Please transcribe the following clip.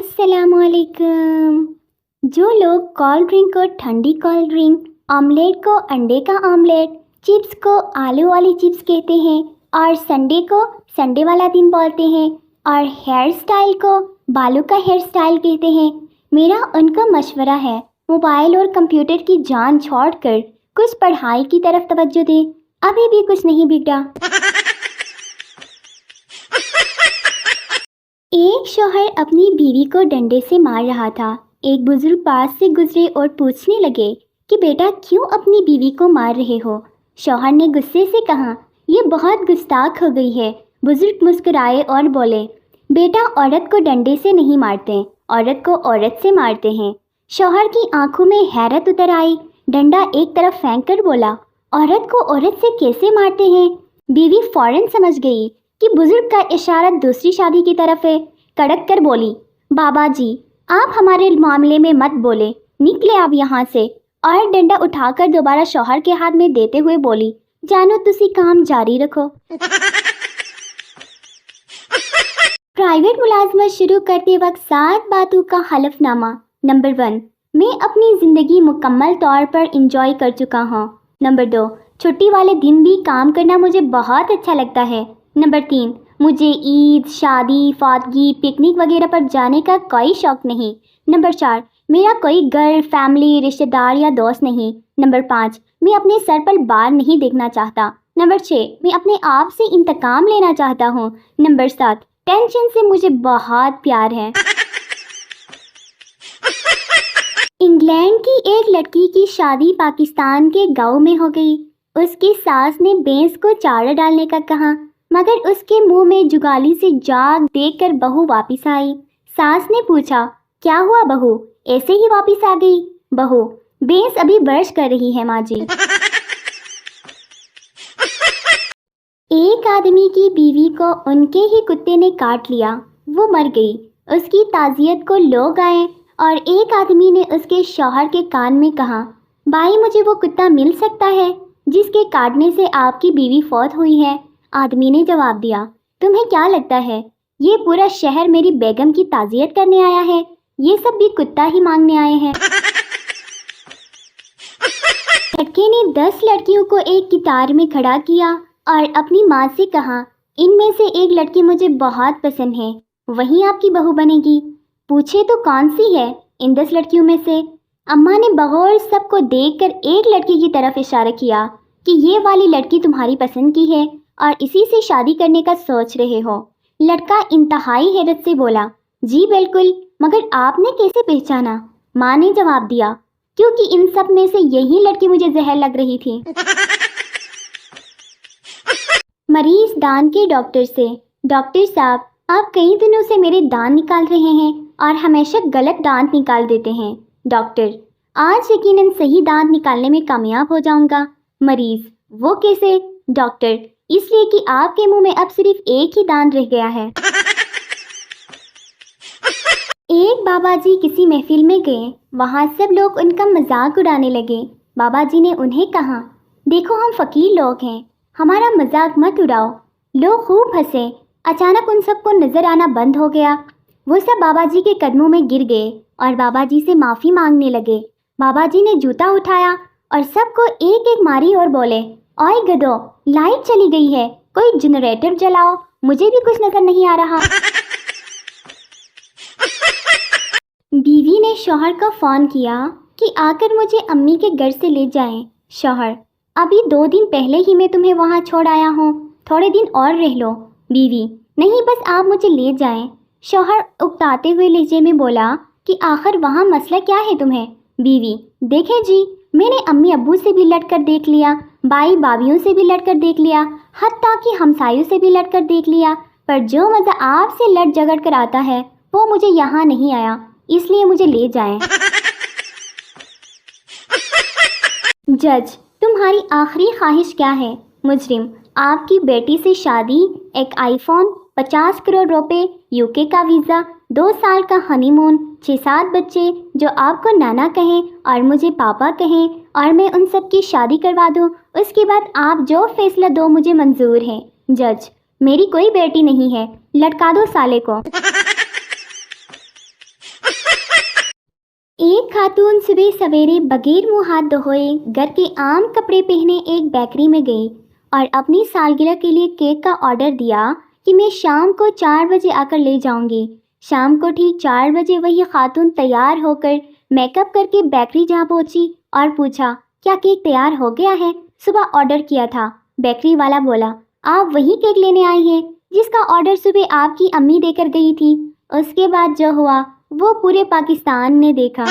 अस्सलामुअलैकुम। जो लोग कोल्ड ड्रिंक को ठंडी कोल्ड ड्रिंक, ऑमलेट को अंडे का ऑमलेट, चिप्स को आलू वाली चिप्स कहते हैं और संडे को संडे वाला दिन बोलते हैं और हेयर स्टाइल को बालों का हेयर स्टाइल कहते हैं, मेरा उनको मशवरा है मोबाइल और कंप्यूटर की जान छोड़कर कुछ पढ़ाई की तरफ तवज्जो दे, अभी भी कुछ नहीं बिगड़ा। एक शौहर अपनी बीवी को डंडे से मार रहा था। एक बुजुर्ग पास से गुजरे और पूछने लगे कि बेटा क्यों अपनी बीवी को मार रहे हो। शौहर ने गुस्से से कहा, ये बहुत गुस्ताख हो गई है। बुजुर्ग मुस्कुराए और बोले, बेटा औरत को डंडे से नहीं मारते, औरत को औरत से मारते हैं। शौहर की आंखों में हैरत उतर आई। डंडा एक तरफ फेंक कर बोला, औरत को औरत से कैसे मारते हैं। बीवी फौरन समझ गई कि बुजुर्ग का इशारा दूसरी शादी की तरफ है। कड़क कर बोली, बाबा जी आप हमारे मामले में मत बोले, निकले आप यहाँ से। और डंडा उठाकर दोबारा शौहर के हाथ में देते हुए बोली, जानो तुसी काम जारी रखो। प्राइवेट मुलाजमत शुरू करते वक्त 7 बातों का हलफनामा। नंबर 1, मैं अपनी ज़िंदगी मुकम्मल तौर पर इंजॉय कर चुका हूँ। नंबर 2, छुट्टी वाले दिन भी काम करना मुझे बहुत अच्छा लगता है। नंबर 3, मुझे ईद, शादी, फातगी, पिकनिक वगैरह पर जाने का कोई शौक़ नहीं। नंबर 4, मेरा कोई घर, फैमिली, रिश्तेदार या दोस्त नहीं। नंबर 5, मैं अपने सर पर बाल नहीं देखना चाहता। नंबर 6, मैं अपने आप से इंतकाम लेना चाहता हूँ। नंबर 7, टेंशन से मुझे बहुत प्यार है। इंग्लैंड की एक लड़की की शादी पाकिस्तान के गांव में हो गई। उसकी सास ने भैंस को चारा डालने का कहा, मगर उसके मुंह में जुगाली से जाग देखकर बहू वापस आई। सास ने पूछा, क्या हुआ बहू, ऐसे ही वापस आ गई। बहू, भैंस अभी ब्रश कर रही है माँ जी। एक आदमी की बीवी को उनके ही कुत्ते ने काट लिया, वो मर गई। उसकी ताज़ियत को लोग आए और एक आदमी ने उसके शौहर के कान में कहा, भाई मुझे वो कुत्ता मिल सकता है जिसके काटने से आपकी बीवी फौत हुई है। आदमी ने जवाब दिया, तुम्हें क्या लगता है ये पूरा शहर मेरी बेगम की ताज़ियत करने आया है? ये सब भी कुत्ता ही मांगने आए हैं। लड़के ने 10 लड़कियों को एक कतार में खड़ा किया और अपनी माँ से कहा, इनमें से एक लड़की मुझे बहुत पसंद है, वही आपकी बहू बनेगी। पूछे तो कौन सी है इन 10 लड़कियों में से? अम्मा ने बगौर सबको देखकर एक लड़की की तरफ इशारा किया कि ये वाली लड़की तुम्हारी पसंद की है और इसी से शादी करने का सोच रहे हो। लड़का इंतहाई हैरत से बोला, जी बिल्कुल, मगर आपने कैसे पहचाना? माँ ने जवाब दिया, क्योंकि इन सब में से यही लड़की मुझे जहर लग रही थी। मरीज दांत के डॉक्टर से, डॉक्टर साहब आप कई दिनों से मेरे दांत निकाल रहे हैं और हमेशा गलत दांत निकाल देते हैं। डॉक्टर, आज यकीनन सही दांत निकालने में कामयाब हो जाऊंगा। मरीज, वो कैसे? डॉक्टर, इसलिए कि आपके मुंह में अब सिर्फ एक ही दांत रह गया है। एक बाबा जी किसी महफिल में गए, वहाँ सब लोग उनका मजाक उड़ाने लगे। बाबा जी ने उन्हें कहा, देखो हम फकीर लोग हैं, हमारा मजाक मत उड़ाओ। लोग खूब हंसे। अचानक उन सबको नजर आना बंद हो गया। वो सब बाबा जी के कदमों में गिर गए और बाबा जी से माफ़ी मांगने लगे। बाबा जी ने जूता उठाया और सबको एक एक मारी और बोले, ओए गधो, लाइट चली गई है, कोई जनरेटर जलाओ, मुझे भी कुछ नजर नहीं आ रहा। बीवी ने शौहर को फ़ोन किया कि आकर मुझे अम्मी के घर से ले जाएं। शौहर, अभी 2 दिन पहले ही मैं तुम्हें वहाँ छोड़ आया हूँ, थोड़े दिन और रह लो। बीवी, नहीं बस आप मुझे ले जाएं। शौहर उकताते हुए लहजे में बोला कि आखिर वहाँ मसला क्या है तुम्हें? बीवी, देखे जी, मैंने अम्मी अब्बू से भी लड़ कर देख लिया, भाई भाभीयों से भी लड़ कर देख लिया, हत्ता कि हमसायों से भी लड़ कर देख लिया, पर जो मज़ा आपसे लड़ झगड़ कर आता है वो मुझे यहाँ नहीं आया, इसलिए मुझे ले जाएं। जज, तुम्हारी आखिरी ख्वाहिश क्या है? मुजरिम, आपकी बेटी से शादी, एक आईफोन, 50 करोड़ रुपए, यूके का वीज़ा, 2 साल का हनीमून, 6-7 बच्चे जो आपको नाना कहें और मुझे पापा कहें और मैं उन सब की शादी करवा दूं। उसके बाद आप जो फैसला दो मुझे मंजूर है। जज, मेरी कोई बेटी नहीं है, लटका दो साले को। ایک خاتون صبح سویرے بغیر منہ ہاتھ دھوئے گھر کے عام کپڑے پہنے ایک بیکری میں گئی اور اپنی سالگرہ کے لیے کیک کا آرڈر دیا کہ میں شام کو 4 بجے آ کر لے جاؤں گی۔ شام کو ٹھیک 4 بجے وہی خاتون تیار ہو کر میک اپ کر کے بیکری جا پہنچی اور پوچھا کیا کیک تیار ہو گیا ہے؟ صبح آرڈر کیا تھا۔ بیکری والا بولا آپ وہی کیک لینے آئی ہیں جس کا آرڈر صبح آپ کی امی دے کر گئی تھی۔ اس کے بعد جو ہوا وہ پورے پاکستان نے دیکھا۔